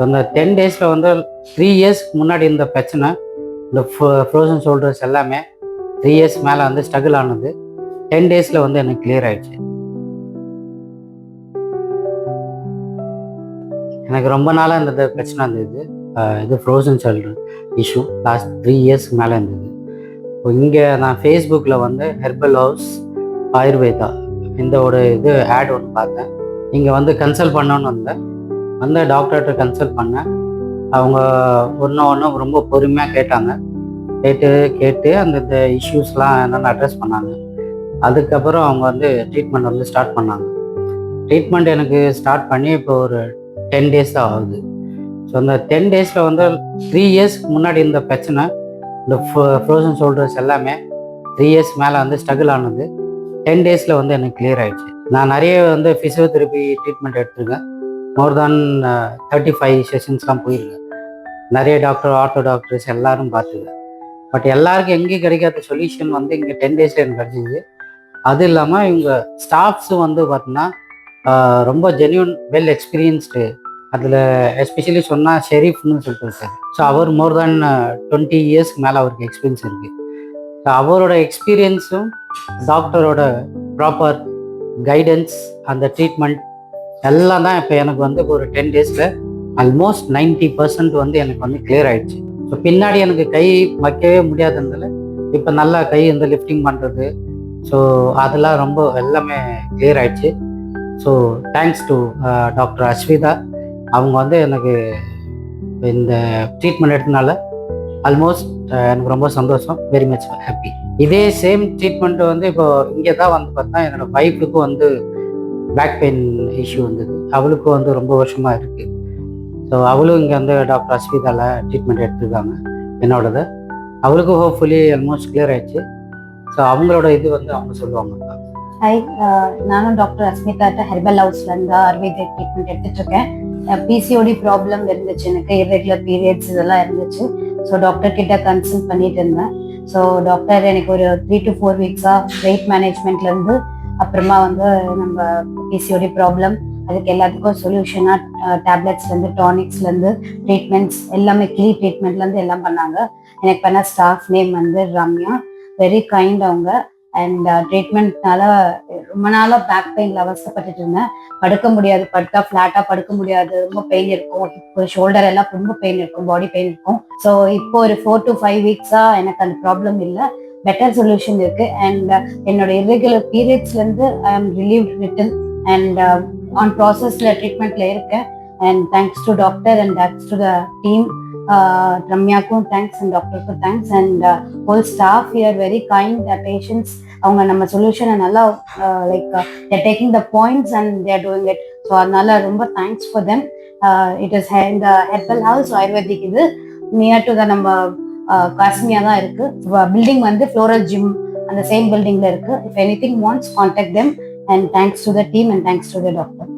இந்த 10 டேஸில் வந்து 3 இயர்ஸ்க்கு முன்னாடி இந்த பிரச்சனை, இந்த ஃப்ரோசன் ஷோல்டர்ஸ் எல்லாமே 3 இயர்ஸ் மேலே வந்து ஸ்ட்ரகிள் ஆனது 10 டேஸில் வந்து எனக்கு கிளியர் ஆயிடுச்சு. எனக்கு ரொம்ப நாளாக இந்த பிரச்சனை இருந்தது. இது ஃப்ரோசன் ஷோல்டர் இஷ்யூ லாஸ்ட் 3 இயர்ஸ்க்கு மேலே இருந்தது. இப்போ இங்கே நான் ஃபேஸ்புக்கில் வந்து ஹெர்பல் ஹவுஸ் ஆயுர்வேதா இந்த இது ஆட் ஒன்று பார்த்தேன். இங்கே வந்து கன்சல்ட் பண்ணோன்னு வந்த டாக்டர்கிட்ட கன்சல்ட் பண்ணேன். அவங்க ஒன்றும் ரொம்ப பொறுமையாக கேட்டாங்க. கேட்டு அந்த இஷ்யூஸ்லாம் என்னென்னு அட்ரஸ் பண்ணாங்க. அதுக்கப்புறம் அவங்க வந்து ட்ரீட்மெண்ட் வந்து ஸ்டார்ட் பண்ணாங்க. ட்ரீட்மெண்ட் எனக்கு ஸ்டார்ட் பண்ணி இப்போ ஒரு 10 டேஸ் தான் ஆகுது. ஸோ அந்த 10 டேஸில் வந்து 3 இயர்ஸ்க்கு முன்னாடி இந்த பிரச்சனை, இந்த ஃப்ரோசன் ஷோல்டர்ஸ் எல்லாமே 3 இயர்ஸ் மேலே வந்து ஸ்ட்ரகிள் ஆனது 10 டேஸில் வந்து எனக்கு கிளியர் ஆகிடுச்சு. நான் நிறைய வந்து ஃபிசியோதெரப்பி ட்ரீட்மெண்ட் எடுத்துருக்கேன். மோர் தேன் 35 செஷன்ஸ்லாம் போயிருக்கேன். நிறைய டாக்டர், ஆர்த்தோ டாக்டர்ஸ் எல்லாரும் பார்த்துருக்கேன். பட் எல்லாருக்கும் எங்கேயும் கிடைக்காத சொல்யூஷன் வந்து இங்கே 10 டேஸில் எனக்கு கிடச்சிது. அது இல்லாமல் இவங்க ஸ்டாஃப்ஸும் வந்து பார்த்தீங்கன்னா ரொம்ப ஜென்யூன், வெல் எக்ஸ்பீரியன்ஸ்டு. அதில் எஸ்பெஷலி சொன்னால் ஷெரீஃப்னு சொல்லிட்டு இருக்காரு. ஸோ அவர் மோர் தேன் 20 இயர்ஸ்க்கு மேலே அவருக்கு எக்ஸ்பீரியன்ஸ் இருக்குது. ஸோ அவரோட எக்ஸ்பீரியன்ஸும் டாக்டரோட ப்ராப்பர் கைடன்ஸ், அந்த ட்ரீட்மெண்ட் எல்லாம் தான் இப்போ எனக்கு வந்து ஒரு 10 டேஸில் ஆல்மோஸ்ட் 90% வந்து எனக்கு வந்து கிளியர் ஆகிடுச்சு. ஸோ பின்னாடி எனக்கு கை வைக்கவே முடியாததுனால இப்போ நல்லா கை வந்து லிஃப்டிங் பண்ணுறது, ஸோ அதெல்லாம் ரொம்ப எல்லாமே கிளியர் ஆகிடுச்சு. So thanks to doctor Ashwitha. அவங்க வந்து எனக்கு இந்த ட்ரீட்மெண்ட் எடுத்தனால ஆல்மோஸ்ட் எனக்கு ரொம்ப சந்தோஷம், வெரி மச் ஹாப்பி. இதே சேம் ட்ரீட்மெண்ட் வந்து இப்போ இங்கே தான் வந்து பார்த்தா என்னோடய ஒய்ஃபுக்கும் வந்து பேக் பெயின் இஷ்யூ வந்தது. அவளுக்கும் வந்து ரொம்ப வருஷமாக இருக்குது. ஸோ அவளும் இங்கே வந்து டாக்டர் அஸ்விதாவில் ட்ரீட்மெண்ட் எடுத்துருக்காங்க என்னோடது. அவளுக்கும் ஹோப்ஃபுல்லி ஆல்மோஸ்ட் கிளியர் ஆகிடுச்சு. ஸோ அவங்களோட இது வந்து அவங்க சொல்லுவாங்க. ஹாய், நானும் டாக்டர் அஸ்மிதாட்ட ஹெர்பல் ஹவுஸ்லேருந்து ஆயுர்வேத ட்ரீட்மெண்ட் எடுத்துகிட்ருக்கேன். பிசிஓடி ப்ராப்ளம் இருந்துச்சு, எனக்கு இர்ரெகுலர் பீரியட்ஸ் இதெல்லாம் இருந்துச்சு. ஸோ டாக்டர் கிட்ட கன்சல்ட் பண்ணிட்டு இருந்தேன். ஸோ டாக்டர் எனக்கு ஒரு 3 to 4 வீக்ஸாக வெயிட் மேனேஜ்மெண்ட்லேருந்து, அப்புறமா வந்து நம்ம பிசிஓடி ப்ராப்ளம் அதுக்கு எல்லாத்துக்கும் சொல்யூஷனாக டேப்லெட்ஸ்லேருந்து, டானிக்ஸ்லேருந்து, ட்ரீட்மெண்ட்ஸ் எல்லாமே ட்ரீட்மெண்ட்லேருந்து எல்லாம் பண்ணாங்க. எனக்கு பண்ண ஸ்டாஃப் நேம் வந்து ரம்யா, வெரி கைண்ட் அவங்க. அண்ட் ட்ரீட்மெண்ட்னால ரொம்ப நாளாக பேக் பெயினில் அவஸ்தப்பட்டுட்டு இருந்தேன். படுக்க முடியாது, படுத்தா ஃப்ளாட்டாக படுக்க முடியாது, ரொம்ப பெயின் இருக்கும். இப்போ ஷோல்டர் எல்லாம் ரொம்ப பெயின் இருக்கும், பாடி பெயின் இருக்கும். ஸோ இப்போ ஒரு 4 to 5 வீக்ஸாக எனக்கு அந்த ப்ராப்ளம் இல்லை, பெட்டர் சொல்யூஷன் இருக்கு. அண்ட் என்னோட இர்ரெகுலர் பீரியட்ஸ்லேருந்து I am relieved little and on ப்ராசஸில் ட்ரீட்மெண்ட்டில் இருக்கேன். And thanks to doctor and thanks to the team. ரம்யாக்கும் தேங்க்ஸ் அண்ட் டாக்டருக்கும் thanks and whole staff here very kind, patience. அவங்க நம்ம சொல்யூஷனை நல்லா like they're taking the points and they're doing it. So அதனால ரொம்ப thanks for them. It is இந்த herbal house ayurvedic, இது நியர் டு த நம்ம காஸ்மியா தான் இருக்கு. பில்டிங் வந்து ஃப்ளோரல் ஜிம் அந்த சேம் பில்டிங்ல இருக்கு. If anything wants contact them. And thanks to the team and thanks to the doctor.